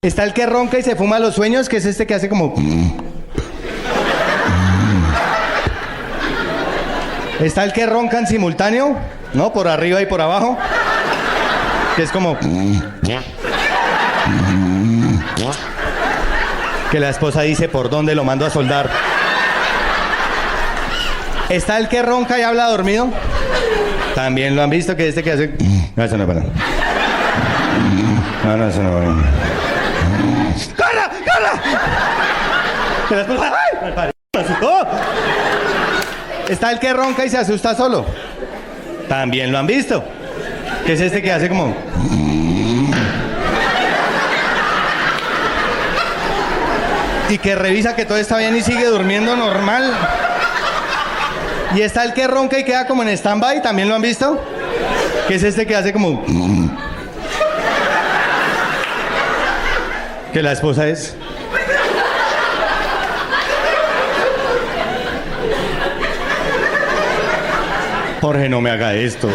Está el que ronca y se fuma los sueños, que es este que hace como... Está el que ronca en simultáneo, ¿no? Por arriba y por abajo. Que es como... Que la esposa dice, ¿por dónde lo mando a soldar? Está el que ronca y habla dormido. También lo han visto, que este que hace... No, eso no para. No, eso no para. ¡Corra! ¡Corra! Que la esposa... ¡Ay! Me asustó. Está el que ronca y se asusta solo. También lo han visto. Que es este que hace como... Y que revisa que todo está bien y sigue durmiendo normal. Y está el que ronca y queda como en stand-by. ¿También lo han visto? Que es este que hace como... Que la esposa es... Jorge, no me haga esto.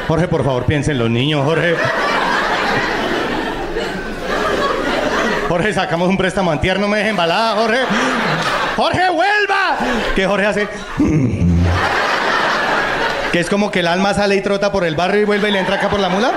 Jorge, por favor, piensa en los niños, Jorge. Jorge, sacamos un préstamo antier, no me deje embalada, Jorge. ¡Jorge, vuelva! Que Jorge hace... Que es como que el alma sale y trota por el barrio y vuelve y le entra acá por la mula.